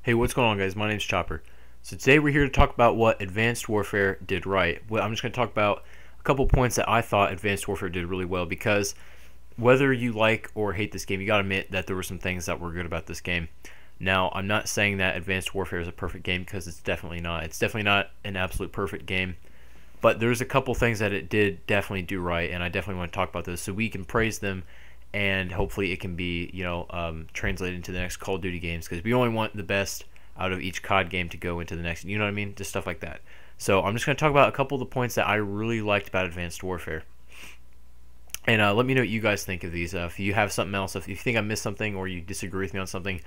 Hey, what's going on, guys? My name's Chopper. So today we're here to talk about what Advanced Warfare did right. Well, I'm just going to talk about a couple points that I thought Advanced Warfare did really well, because whether you like or hate this game, you got to admit that there were some things that were good about this game. Now, I'm not saying that Advanced Warfare is a perfect game, because it's definitely not. It's definitely not an absolute perfect game. But there's a couple things that it did definitely do right, and I definitely want to talk about those so we can praise them, and hopefully it can be, translated into the next Call of Duty games, because we only want the best out of each COD game to go into the next, you know what I mean? Just stuff like that. So I'm just going to talk about a couple of the points that I really liked about Advanced Warfare. And let me know what you guys think of these. If you have something else, if you think I missed something or you disagree with me on something,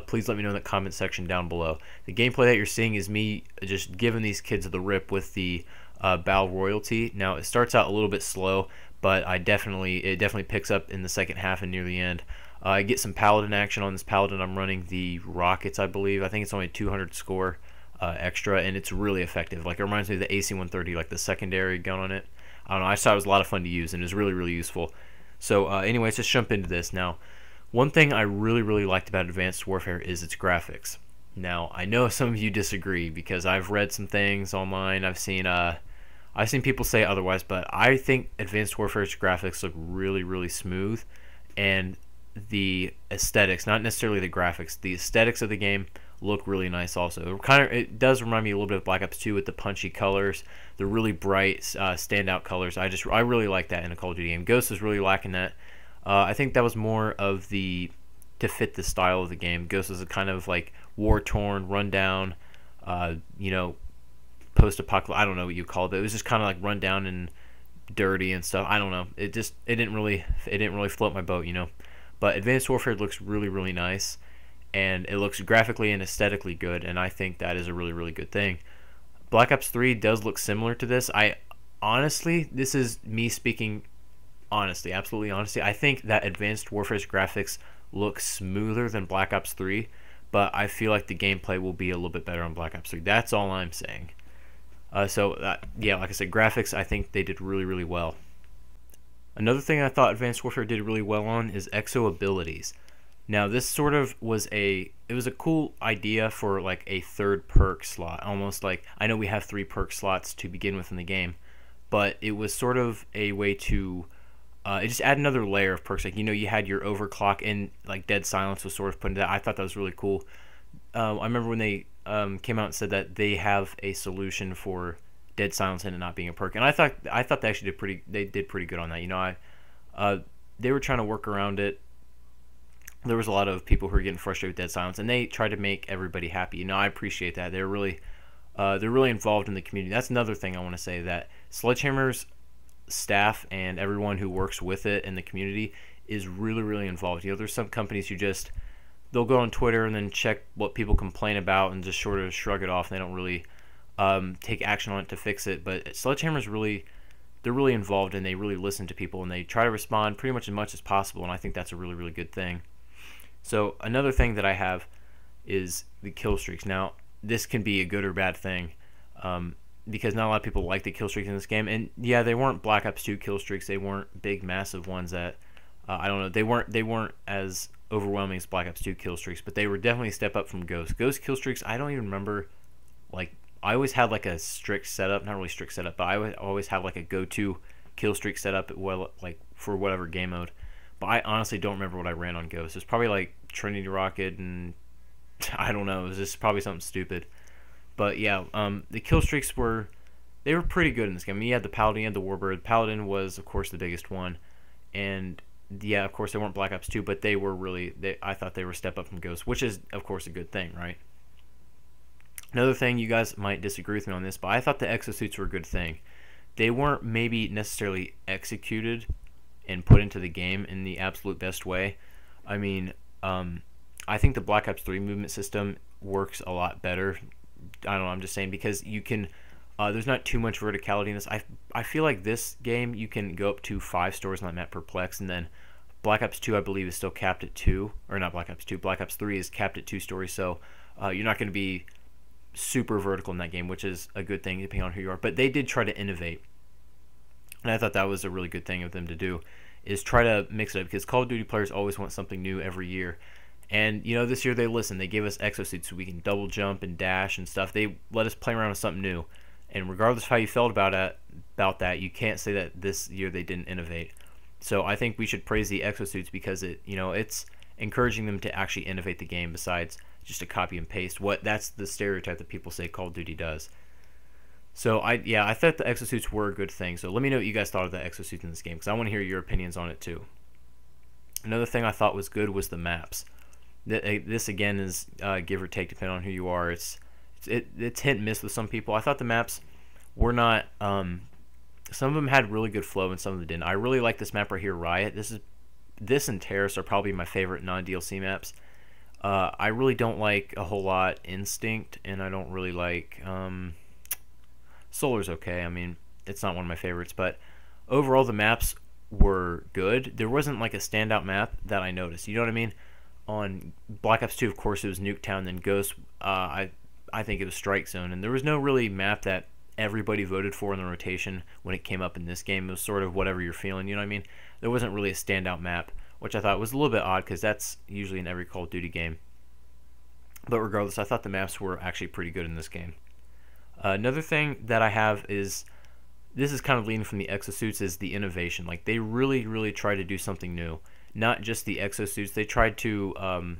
please let me know in the comment section down below. The gameplay that you're seeing is me just giving these kids the rip with the Battle Royalty. Now, it starts out a little bit slow, but it definitely picks up in the second half and near the end. I get some Paladin action on this Paladin. I'm running the Rockets, I believe. I think it's only 200 score extra, and it's really effective. Like, it reminds me of the AC-130, like the secondary gun on it. I don't know, I thought it was a lot of fun to use, and it was really, really useful. So anyways, let's jump into this. Now, one thing I really, really liked about Advanced Warfare is its graphics. Now, I know some of you disagree, because I've read some things online. I've seen people say otherwise, but I think Advanced Warfare's graphics look really, really smooth, and the aesthetics, not necessarily the graphics, the aesthetics of the game look really nice also. It does remind me a little bit of Black Ops 2 with the punchy colors, the really bright standout colors. I really like that in a Call of Duty game. Ghost is really lacking that. I think that was more of to fit the style of the game. Ghost is a kind of like war-torn, run-down, post-apocalyptic, I don't know what you call it, but it was just kind of like run-down and dirty and stuff. I don't know. It didn't really float my boat, But Advanced Warfare looks really, really nice, and it looks graphically and aesthetically good, and I think that is a really, really good thing. Black Ops 3 does look similar to this. Honestly, this is me speaking honestly, absolutely honestly. I think that Advanced Warfare's graphics look smoother than Black Ops 3, but I feel like the gameplay will be a little bit better on Black Ops 3. That's all I'm saying. Yeah, like I said, graphics, I think they did really, really well. Another thing I thought Advanced Warfare did really well on is Exo Abilities. Now, this sort of was it was a cool idea for like a third perk slot. Almost like, I know we have 3 perk slots to begin with in the game, but it was sort of a way to it just add another layer of perks. Like, you had your overclock, and like Dead Silence was sort of put into that. I thought that was really cool. I remember when they came out and said that they have a solution for Dead Silence and it not being a perk, and I thought they actually did pretty good on that. They were trying to work around it. There was a lot of people who were getting frustrated with Dead Silence, and they tried to make everybody happy. I appreciate that. They're really involved in the community. That's another thing I want to say, that Sledgehammer's staff and everyone who works with it in the community is really, really involved. There's some companies who they'll go on Twitter and then check what people complain about and just sort of shrug it off. And they don't really take action on it to fix it. But Sledgehammer's they're really involved, and they really listen to people, and they try to respond pretty much as much as possible, and I think that's a really, really good thing. So another thing that I have is the Killstreaks. Now, this can be a good or bad thing, because not a lot of people like the Killstreaks in this game. And yeah, they weren't Black Ops 2 Killstreaks. They weren't big, massive ones that I don't know. They weren't as overwhelming as Black Ops 2 Killstreaks, but they were definitely a step up from Ghost. Ghost Killstreaks, I don't even remember. Like, I always had like a strict setup, not really strict setup, but I would always have like a go-to Killstreak setup like for whatever game mode. But I honestly don't remember what I ran on Ghost. It was probably like Trinity Rocket, and I don't know. It was just probably something stupid. But yeah, the Killstreaks were pretty good in this game. You had the Paladin, you had the Warbird. Paladin was, of course, the biggest one, and yeah, of course, they weren't Black Ops 2, but they were I thought they were a step up from Ghost, which is, of course, a good thing, right? Another thing, you guys might disagree with me on this, but I thought the exosuits were a good thing. They weren't maybe necessarily executed and put into the game in the absolute best way. I mean, I think the Black Ops 3 movement system works a lot better. I don't know, I'm just saying, because you can, there's not too much verticality in this. I feel like this game, you can go up to 5 stories on that map perplex, and then Black Ops 2, I believe, is still capped at 2, or not Black Ops 2, Black Ops 3 is capped at 2 stories, so you're not going to be super vertical in that game, which is a good thing depending on who you are. But they did try to innovate, and I thought that was a really good thing of them to do, is try to mix it up, because Call of Duty players always want something new every year, And you know, this year they listened. They gave us exosuits so we can double jump and dash and stuff. They let us play around with something new. And regardless of how you felt about that, you can't say that this year they didn't innovate. So I think we should praise the exosuits because it's encouraging them to actually innovate the game besides just a copy and paste. That's the stereotype that people say Call of Duty does. So I thought the exosuits were a good thing. So let me know what you guys thought of the exosuits in this game because I want to hear your opinions on it too. Another thing I thought was good was the maps. This again is give or take depending on who you are. It's hit and miss with some people. I thought the maps were not. Some of them had really good flow and some of them didn't. I really like this map right here, Riot. This and Terrace are probably my favorite non-DLC maps. I really don't like a whole lot Instinct, and I don't really like Solar's okay. I mean, it's not one of my favorites, but overall the maps were good. There wasn't like a standout map that I noticed. You know what I mean? On Black Ops 2, of course, it was Nuketown, then Ghost. I think it was Strike Zone, and there was no really map that everybody voted for in the rotation when it came up in this game. It was sort of whatever you're feeling, you know what I mean? There wasn't really a standout map, which I thought was a little bit odd because that's usually in every Call of Duty game. But regardless, I thought the maps were actually pretty good in this game. Another thing that I have is, this is kind of leading from the exosuits, is the innovation. Like, they really tried to do something new. Not just the exosuits. They tried to,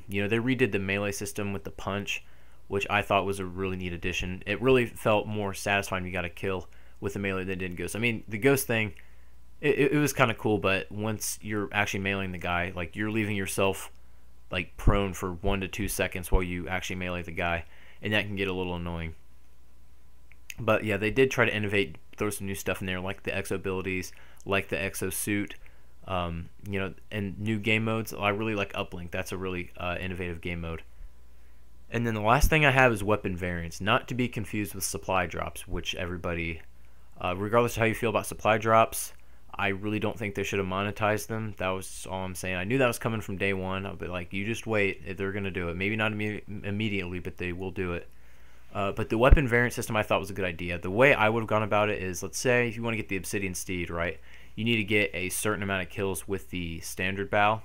they redid the melee system with the punch, which I thought was a really neat addition. It really felt more satisfying when you got a kill with the melee than did Ghost. I mean, the Ghost thing, it was kind of cool, but once you're actually meleeing the guy, like, you're leaving yourself like prone for 1 to 2 seconds while you actually melee the guy, and that can get a little annoying. But yeah, they did try to innovate, throw some new stuff in there, like the Exo Abilities, like the Exo Suit, and new game modes. I really like Uplink. That's a really innovative game mode. And then the last thing I have is weapon variants, not to be confused with supply drops, which everybody, regardless of how you feel about supply drops, I really don't think they should have monetized them. That was all I'm saying. I knew that was coming from day one. I'll be like, you just wait. They're going to do it. Maybe not immediately, but they will do it. But the weapon variant system I thought was a good idea. The way I would have gone about it is, let's say if you want to get the Obsidian Steed, right, you need to get a certain amount of kills with the standard bow.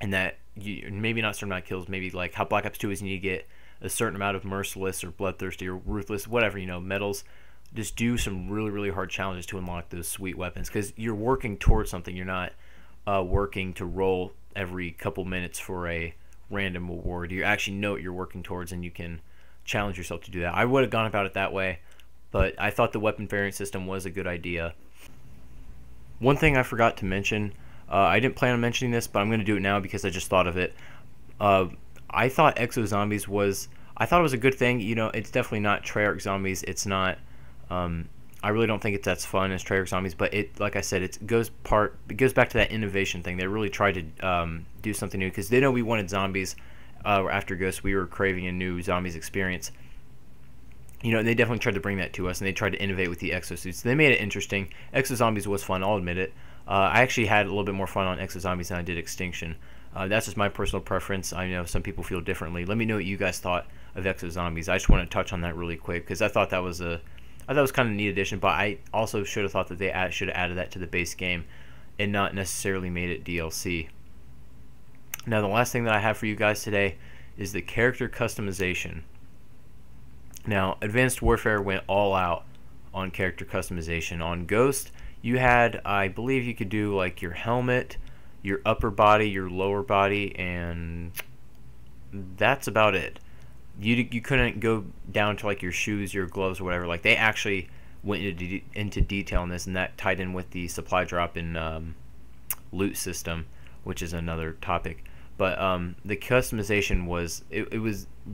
And that, maybe not a certain amount of kills, maybe like how Black Ops 2 is, you need to get a certain amount of Merciless or Bloodthirsty or Ruthless, whatever, medals. Just do some really hard challenges to unlock those sweet weapons, because you're working towards something. You're not working to roll every couple minutes for a random award. You actually know what you're working towards, and you can challenge yourself to do that. I would have gone about it that way, but I thought the weapon variant system was a good idea. One thing I forgot to mention, I didn't plan on mentioning this, but I'm going to do it now because I just thought of it. I thought Exo Zombies I thought it was a good thing. It's definitely not Treyarch Zombies. It's not, I really don't think it's as fun as Treyarch Zombies, but like I said, it goes back to that innovation thing. They really tried to do something new, because they know we wanted zombies. After Ghost, we were craving a new zombies experience. They definitely tried to bring that to us, and they tried to innovate with the exosuits. They made it interesting. Exo Zombies was fun, I'll admit it. I actually had a little bit more fun on Exo Zombies than I did Extinction. That's just my personal preference. I know some people feel differently. Let me know what you guys thought of Exo Zombies. I just want to touch on that really quick, because I thought that was kind of a neat addition, but I also should have thought that they should have added that to the base game and not necessarily made it DLC. Now, the last thing that I have for you guys today is the character customization. Now, Advanced Warfare went all out on character customization. On Ghost, you had, I believe you could do like your helmet, your upper body, your lower body, and that's about it. You couldn't go down to like your shoes, your gloves, or whatever. Like, they actually went into detail in this, and that tied in with the supply drop and loot system, which is another topic. But the customization was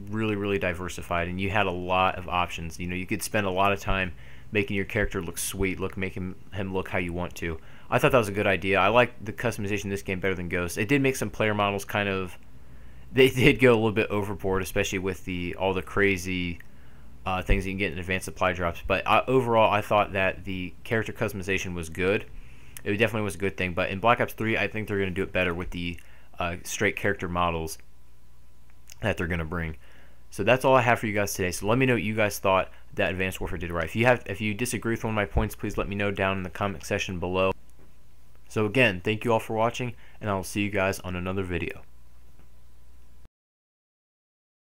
really diversified, and you had a lot of options. You could spend a lot of time making your character look sweet, making him look how you want to. I thought that was a good idea. I liked the customization in this game better than Ghost. It did make some player models they did go a little bit overboard, especially with all the crazy things you can get in advanced supply drops. But overall, I thought that the character customization was good. It definitely was a good thing. But in Black Ops 3, I think they're going to do it better with the straight character models that they're going to bring. So that's all I have for you guys today. So let me know what you guys thought that Advanced Warfare did right. If you disagree with one of my points, please let me know down in the comment section below. So again, thank you all for watching, and I'll see you guys on another video.